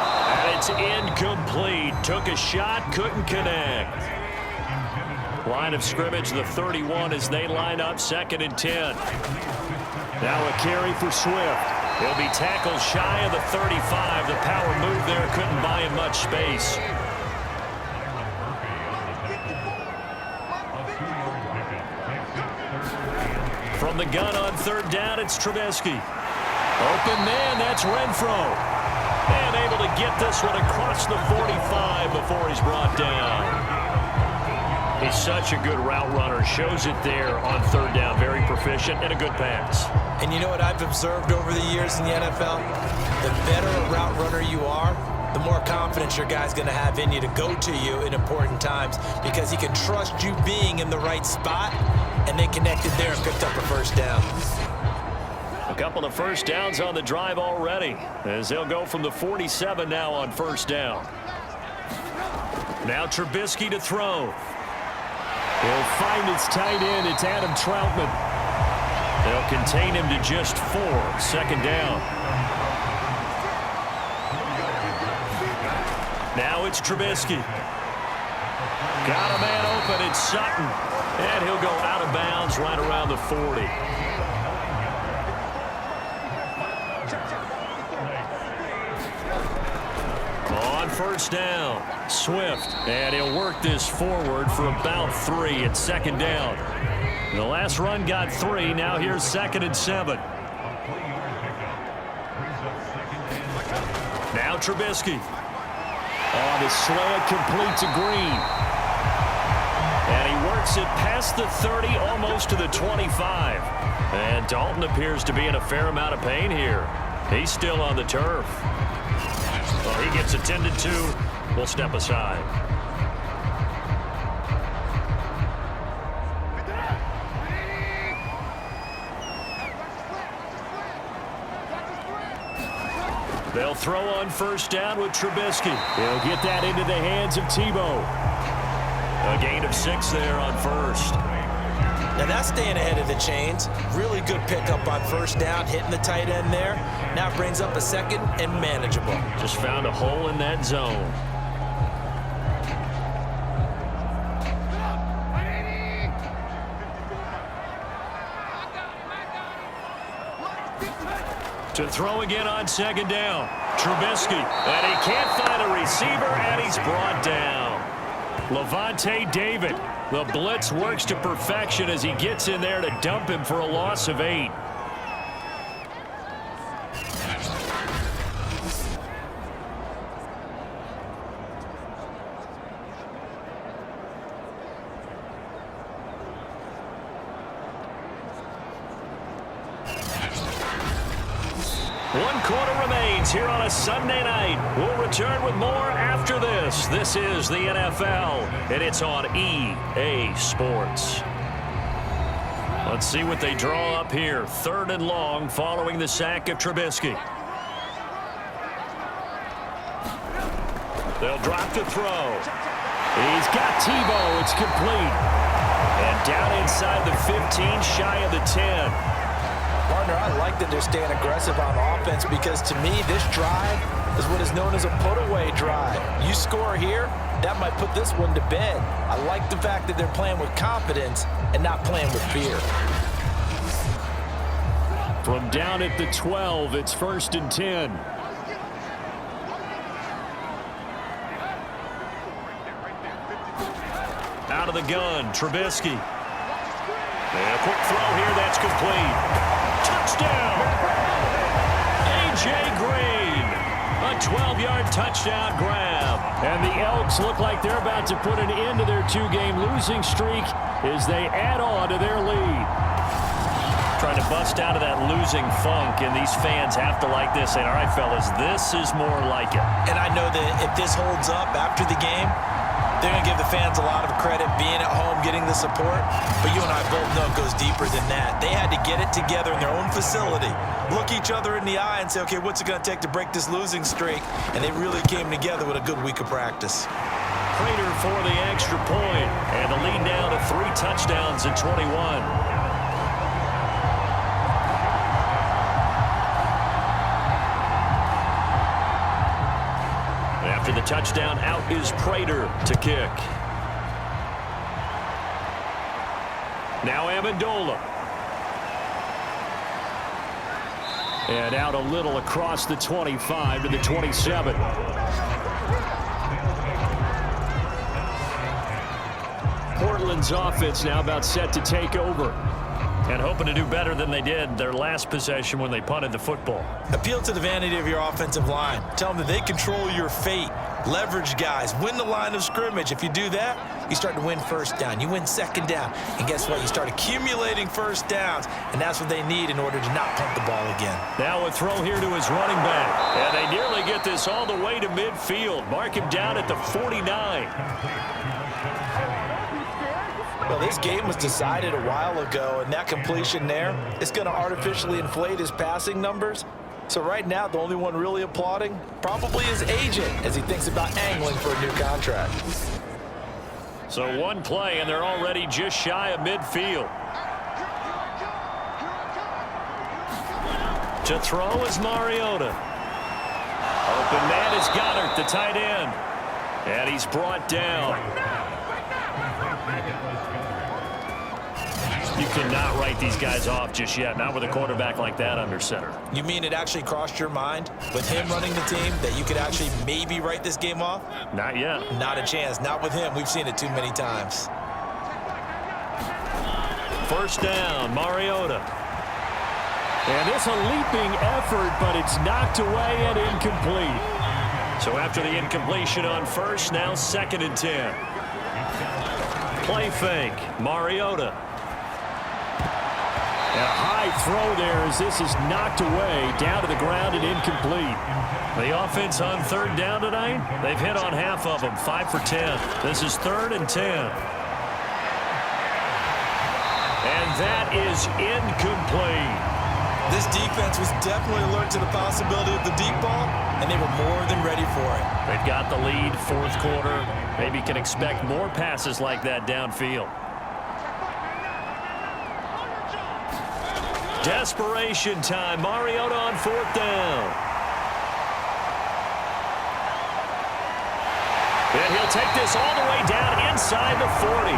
Speaker 2: and it's incomplete. Took a shot, couldn't connect. Line of scrimmage, the 31 as they line up 2nd and 10. Now a carry for Swift. He'll be tackled shy of the 35. The power move there couldn't buy him much space. From the gun on 3rd down, it's Trubisky. Open man, that's Renfro. And able to get this one across the 45 before he's brought down. He's such a good route runner. Shows it there on 3rd down. Very proficient and a good pass.
Speaker 3: And you know what I've observed over the years in the NFL? The better a route runner you are, the more confidence your guy's going to have in you to go to you in important times because he can trust you being in the right spot, and they connected there and picked up a 1st down.
Speaker 2: A couple of 1st downs on the drive already as they'll go from the 47 now on 1st down. Now Trubisky to throw. He'll find his tight end. It's Adam Troutman. They'll contain him to just 4. 2nd down. Now it's Trubisky. Got a man open. It's Sutton. And he'll go out of bounds right around the 40. On first down, Swift. And he'll work this forward for about 3 at second down. The last run got 3. Now here's 2nd and 7. Now Trubisky. On the slant, complete to Green. And he works it past the 30, almost to the 25. And Dalton appears to be in a fair amount of pain here. He's still on the turf. Well, he gets attended to. We'll step aside. They'll throw on first down with Trubisky. He'll get that into the hands of Tebow. A gain of 6 there on first.
Speaker 3: Now that's staying ahead of the chains. Really good pickup on first down, hitting the tight end there. Now brings up a 2nd and manageable.
Speaker 2: Just found a hole in that zone. To throw again on 2nd down. Trubisky. And he can't find a receiver, and he's brought down. Levante David. The blitz works to perfection as he gets in there to dump him for a loss of 8. One quarter remains here on a Sunday night. We'll return with more after this. This is the NFL, and it's on EA Sports. Let's see what they draw up here. 3rd and long following the sack of Trubisky. They'll drop to throw. He's got Tebow. It's complete. And down inside the 15, shy of the 10.
Speaker 3: Partner, I like that they're staying aggressive on offense because to me, this drive is what is known as a put-away drive. You score here, that might put this one to bed. I like the fact that they're playing with confidence and not playing with fear.
Speaker 2: From down at the 12, it's 1st and 10. Out of the gun, Trubisky. And a quick throw here, that's complete. Touchdown! A.J. Green. A 12-yard touchdown grab. And the Elks look like they're about to put an end to their 2-game losing streak as they add on to their lead. Trying to bust out of that losing funk, and these fans have to like this. And all right, fellas, this is more like it.
Speaker 3: And I know that if this holds up after the game, they're going to give the fans a lot of credit being at home, getting the support. But you and I both know it goes deeper than that. They had to get it together in their own facility, look each other in the eye and say, okay, what's it going to take to break this losing streak? And they really came together with a good week of practice.
Speaker 2: Prater for the extra point, and the lead now to 3 touchdowns at 21. After the touchdown, out is Prater to kick. Now Amendola. And out a little across the 25 to the 27. Portland's offense now about set to take over. And hoping to do better than they did their last possession when they punted the football.
Speaker 3: Appeal to the vanity of your offensive line. Tell them that they control your fate. Leverage guys. Win the line of scrimmage. If you do that, you start to win first down. You win second down. And guess what? You start accumulating first downs. And that's what they need in order to not punt the ball again.
Speaker 2: Now a throw here to his running back. And they nearly get this all the way to midfield. Mark him down at the 49.
Speaker 3: Well, this game was decided a while ago, and that completion there is going to artificially inflate his passing numbers. So right now, the only one really applauding probably his agent as he thinks about angling for a new contract.
Speaker 2: So one play, and they're already just shy of midfield. To throw is Mariota. Open man is Goddard, the tight end. And he's brought down. You cannot write these guys off just yet, not with a quarterback like that under center.
Speaker 3: You mean it actually crossed your mind with him running the team that you could actually maybe write this game off?
Speaker 2: Not yet.
Speaker 3: Not a chance. Not with him. We've seen it too many times.
Speaker 2: First down, Mariota. And it's a leaping effort, but it's knocked away and incomplete. So after the incompletion on first, now 2nd and 10. Play fake, Mariota. And a high throw there as this is knocked away, down to the ground and incomplete. The offense on 3rd down tonight, they've hit on half of them, 5 for 10. This is 3rd and 10. And that is incomplete.
Speaker 3: This defense was definitely alert to the possibility of the deep ball, and they were more than ready for it.
Speaker 2: They've got the lead, 4th quarter. Maybe can expect more passes like that downfield. Desperation time. Mariota on 4th down. And he'll take this all the way down inside the 40.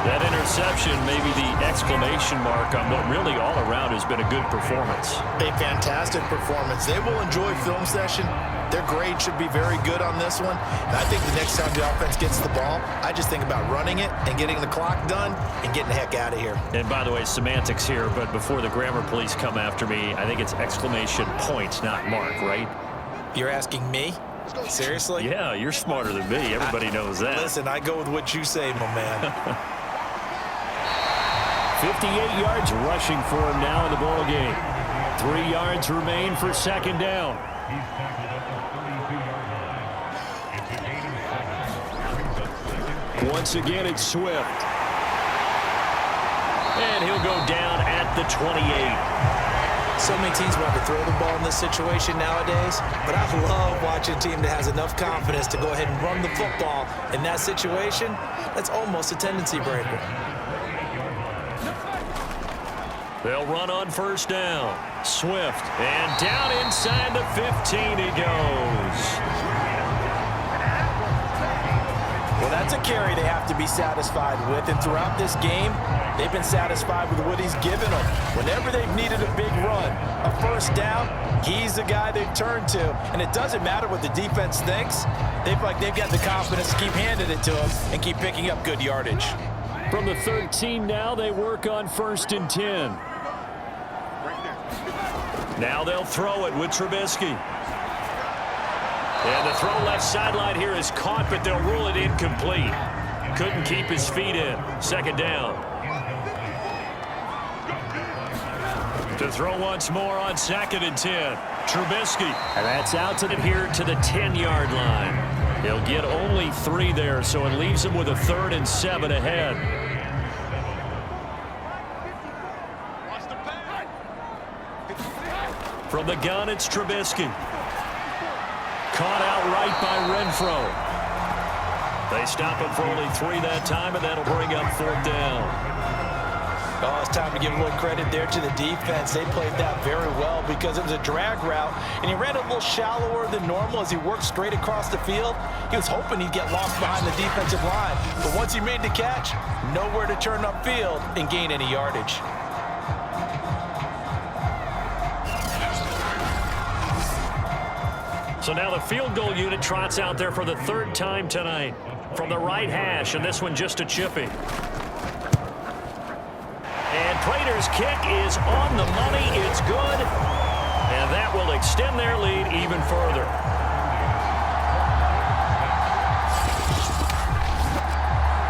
Speaker 2: That interception, maybe the exclamation mark on what really all around has been a good performance.
Speaker 6: A fantastic performance. They will enjoy film session. Their grade should be very good on this one. And I think the next time the offense gets the ball, I just think about running it and getting the clock done and getting the heck out of here.
Speaker 2: And by the way, semantics here, but before the grammar police come after me, I think it's exclamation point, not mark, right?
Speaker 3: You're asking me? Seriously?
Speaker 2: Yeah, you're smarter than me. Everybody knows that.
Speaker 3: Listen, I go with what you say, my man.
Speaker 2: 58 yards rushing for him now in the ball game. 3 yards remain for 2nd down. Once again, it's Swift. And he'll go down at the 28.
Speaker 3: So many teams want to throw the ball in this situation nowadays, but I love watching a team that has enough confidence to go ahead and run the football in that situation. That's almost a tendency breaker.
Speaker 2: They'll run on 1st down. Swift. And down inside the 15 he goes.
Speaker 6: Well, that's a carry they have to be satisfied with. And throughout this game, they've been satisfied with what he's given them. Whenever they've needed a big run, a 1st down, he's the guy they've turned to. And it doesn't matter what the defense thinks. They've got the confidence to keep handing it to him and keep picking up good yardage.
Speaker 2: From the 13 now, they work on 1st and 10. Now they'll throw it with Trubisky. And the throw left sideline here is caught, but they'll rule it incomplete. Couldn't keep his feet in. 2nd down. To throw once more on 2nd and 10. Trubisky. And that's out to here to the 10-yard line. He'll get only 3 there, so it leaves him with a 3rd and 7 ahead. From the gun, it's Trubisky. Caught out right by Renfro. They stop him for only 3 that time, and that'll bring up 4th down.
Speaker 3: Oh, it's time to give a little credit there to the defense. They played that very well because it was a drag route, and he ran a little shallower than normal as he worked straight across the field. He was hoping he'd get lost behind the defensive line, but once he made the catch, nowhere to turn upfield and gain any yardage.
Speaker 2: So now the field goal unit trots out there for the 3rd time tonight from the right hash, and this one just a chippy. And Prater's kick is on the money. It's good, and that will extend their lead even further.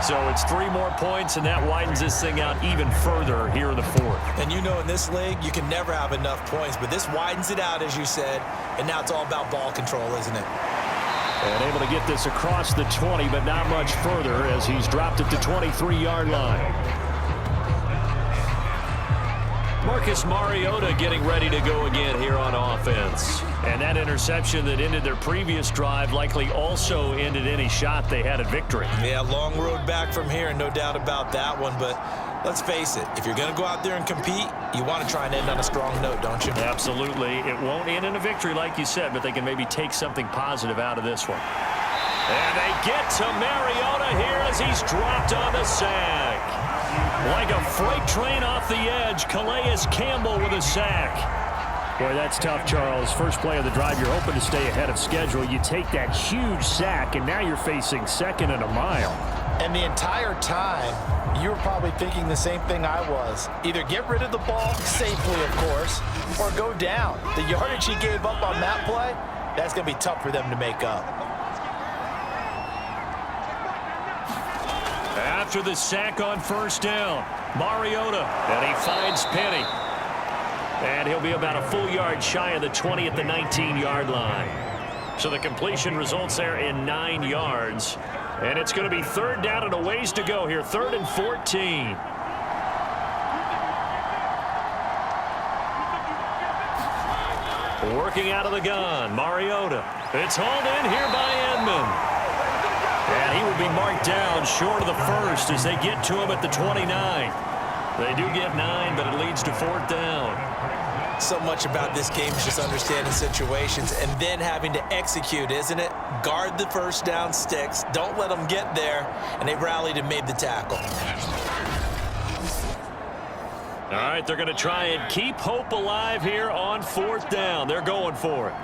Speaker 2: So it's 3 more points, and that widens this thing out even further here in the 4th.
Speaker 3: And you know, in this league, you can never have enough points, but this widens it out, as you said, and now it's all about ball control, isn't it?
Speaker 2: And able to get this across the 20, but not much further as he's dropped at the 23-yard line. Marcus Mariota getting ready to go again here on offense. And that interception that ended their previous drive likely also ended any shot they had at victory.
Speaker 3: Yeah, long road back from here, no doubt about that one. But let's face it, if you're going to go out there and compete, you want to try and end on a strong note, don't you?
Speaker 2: Absolutely. It won't end in a victory like you said, but they can maybe take something positive out of this one. And they get to Mariota here as he's dropped on the sack. Like a freight train off the edge, Calais Campbell with a sack.
Speaker 7: Boy, that's tough, Charles. First play of the drive, you're hoping to stay ahead of schedule. You take that huge sack, and now you're facing second and a mile.
Speaker 6: And the entire time, you were probably thinking the same thing I was. Either get rid of the ball, safely of course, or go down. The yardage he gave up on that play, that's going to be tough for them to make up.
Speaker 2: After the sack on first down, Mariota, and he finds Penny. And he'll be about a full yard shy of the 20 at the 19-yard line. So the completion results there in 9 yards. And it's going to be third down and a ways to go here, 3rd and 14. Working out of the gun, Mariota. It's hauled in here by Edmond. And he will be marked down short of the first as they get to him at the 29. They do get 9, but it leads to 4th down.
Speaker 3: So much about this game is just understanding situations and then having to execute, isn't it? Guard the first down sticks. Don't let them get there. And they rallied and made the tackle.
Speaker 2: All right, they're going to try and keep hope alive here on 4th down. They're going for it.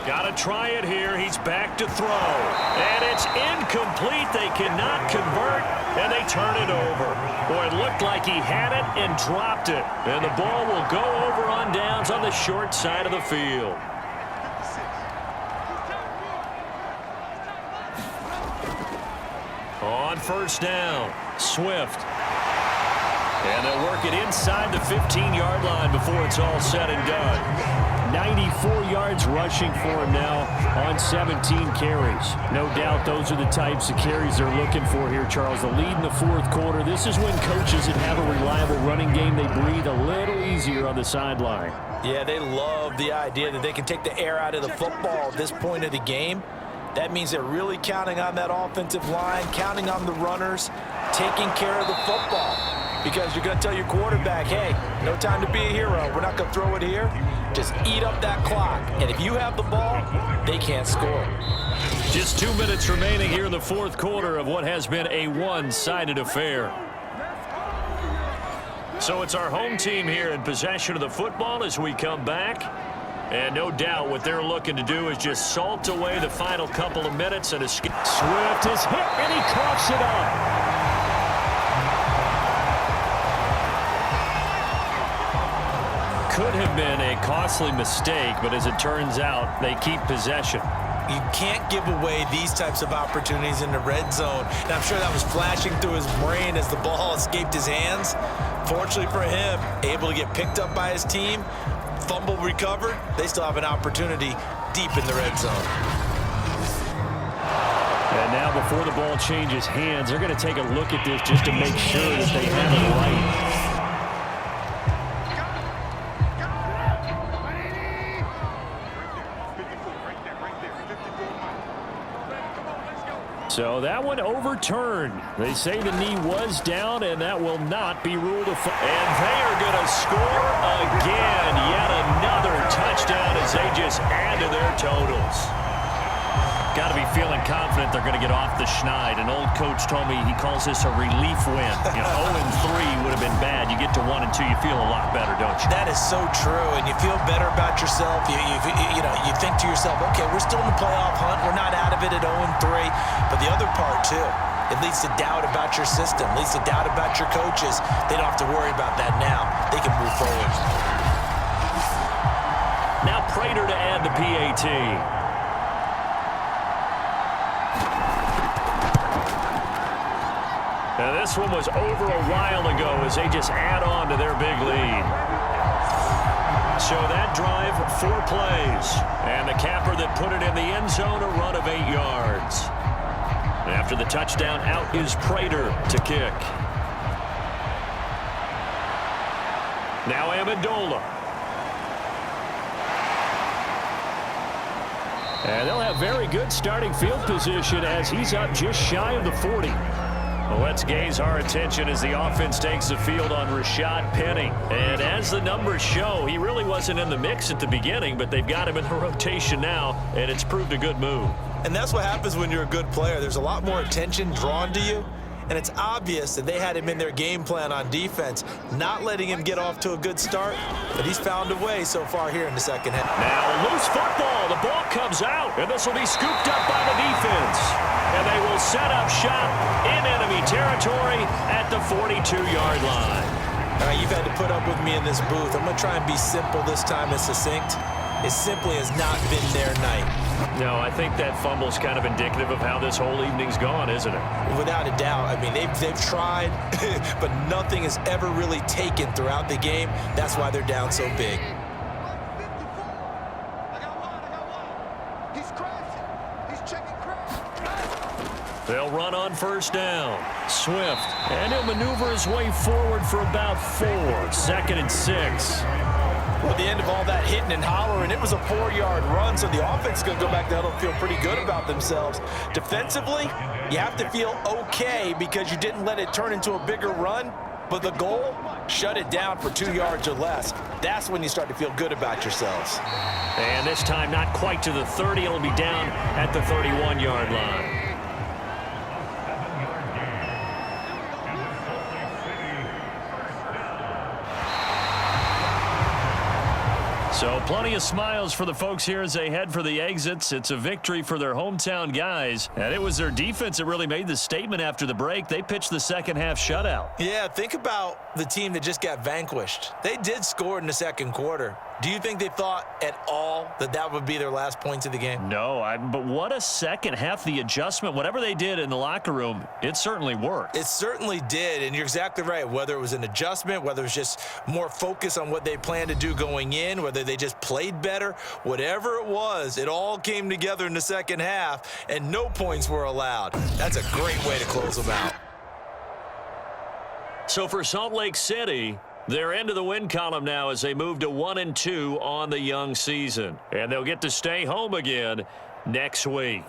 Speaker 2: Got to try it here. He's back to throw. And it's incomplete. They cannot convert, and they turn it over. Boy, it looked like he had it and dropped it. And the ball will go over on downs on the short side of the field. On first down, Swift. And they'll work it inside the 15-yard line before it's all said and done.
Speaker 7: 94 yards rushing for him now on 17 carries. No doubt those are the types of carries they're looking for here, Charles. The lead in the 4th quarter. This is when coaches that have a reliable running game, they breathe a little easier on the sideline.
Speaker 6: Yeah, they love the idea that they can take the air out of the football at this point of the game. That means they're really counting on that offensive line, counting on the runners, taking care of the football. Because you're going to tell your quarterback, hey, no time to be a hero. We're not going to throw it here. Just eat up that clock. And if you have the ball, they can't score.
Speaker 2: Just 2 minutes remaining here in the 4th quarter of what has been a one-sided affair. So it's our home team here in possession of the football as we come back. And no doubt what they're looking to do is just salt away the final couple of minutes and escape.
Speaker 7: Swift is hit, and he coughs it up.
Speaker 2: Could have been a costly mistake, but as it turns out, they keep possession.
Speaker 3: You can't give away these types of opportunities in the red zone. And I'm sure that was flashing through his brain as the ball escaped his hands. Fortunately for him, able to get picked up by his team, fumble recovered. They still have an opportunity deep in the red zone.
Speaker 7: And now before the ball changes hands, they're going to take a look at this just to make sure that they have it right. So that one overturned. They say the knee was down, and that will not be ruled a foul.
Speaker 2: And they are going to score again. Yet another touchdown as they just add to their totals. Got to be feeling confident they're going to get off the schneid. An old coach told me he calls this a relief win. 0-3 would have been bad. You get to 1-2, you feel a lot better, don't you?
Speaker 3: That is so true, and you feel better about yourself. You think to yourself, okay, we're still in the playoff hunt. We're not out of it at 0-3. But the other part, too, it leads to doubt about your system, leads to doubt about your coaches. They don't have to worry about that now. They can move forward.
Speaker 2: Now Prater to add the PAT. Now this one was over a while ago as they just add on to their big lead. So that drive, 4 plays. And the capper that put it in the end zone, a run of 8 yards. After the touchdown, out is Prater to kick. Now Amendola. And they'll have very good starting field position as he's up just shy of the 40. Well, let's gaze our attention as the offense takes the field on Rashad Penny. And as the numbers show, he really wasn't in the mix at the beginning, but they've got him in the rotation now, and it's proved a good move.
Speaker 3: And that's what happens when you're a good player. There's a lot more attention drawn to you, and it's obvious that they had him in their game plan on defense, not letting him get off to a good start, but he's found a way so far here in the second half.
Speaker 2: Now, loose football. The ball comes out, and this will be scooped up by the defense. And they will set up shop in enemy territory at the 42-yard line.
Speaker 3: All right, you've had to put up with me in this booth. I'm going to try and be simple this time and succinct. It simply has not been their night.
Speaker 2: No, I think that fumble's kind of indicative of how this whole evening's gone, isn't it?
Speaker 3: Without a doubt. I mean, they've tried, but nothing has ever really taken throughout the game. That's why they're down so big.
Speaker 2: They'll run on first down. Swift, and he'll maneuver his way forward for about 4. 2nd and 6.
Speaker 6: Well, at the end of all that hitting and hollering, it was a 4-yard run, so the offense is going to go back to huddle and feel pretty good about themselves. Defensively, you have to feel okay because you didn't let it turn into a bigger run, but the goal, shut it down for 2 yards or less. That's when you start to feel good about yourselves.
Speaker 2: And this time not quite to the 30. It'll be down at the 31-yard line. So plenty of smiles for the folks here as they head for the exits. It's a victory for their hometown guys. And it was their defense that really made the statement after the break. They pitched the second half shutout.
Speaker 3: Yeah, think about the team that just got vanquished. They did score in the second quarter. Do you think they thought at all that that would be their last points of the game?
Speaker 2: No, but what a second half. The adjustment, whatever they did in the locker room, it certainly worked.
Speaker 3: It certainly did, and you're exactly right. Whether it was an adjustment, whether it was just more focus on what they planned to do going in, whether they just played better, whatever it was, it all came together in the second half, and no points were allowed. That's a great way to close them out.
Speaker 2: So for Salt Lake City, they're into the win column now as they move to 1-2 on the young season. And they'll get to stay home again next week.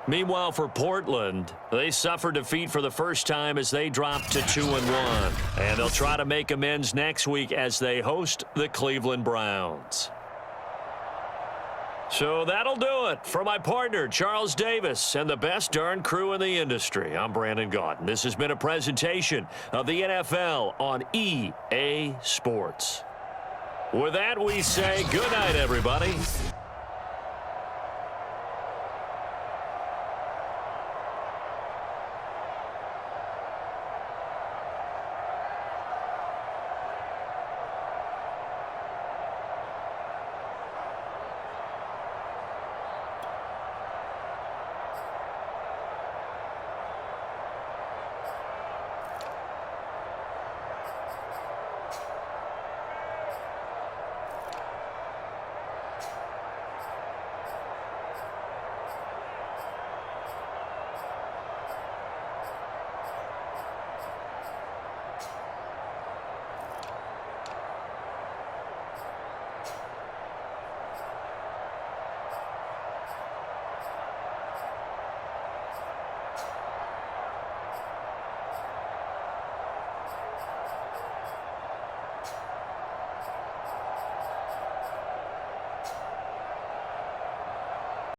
Speaker 2: Meanwhile, for Portland, they suffered defeat for the first time as they dropped to 2-1. And they'll try to make amends next week as they host the Cleveland Browns. So that'll do it. For my partner, Charles Davis, and the best darn crew in the industry, I'm Brandon Gaudin. This has been a presentation of the NFL on EA Sports. With that, we say good night, everybody.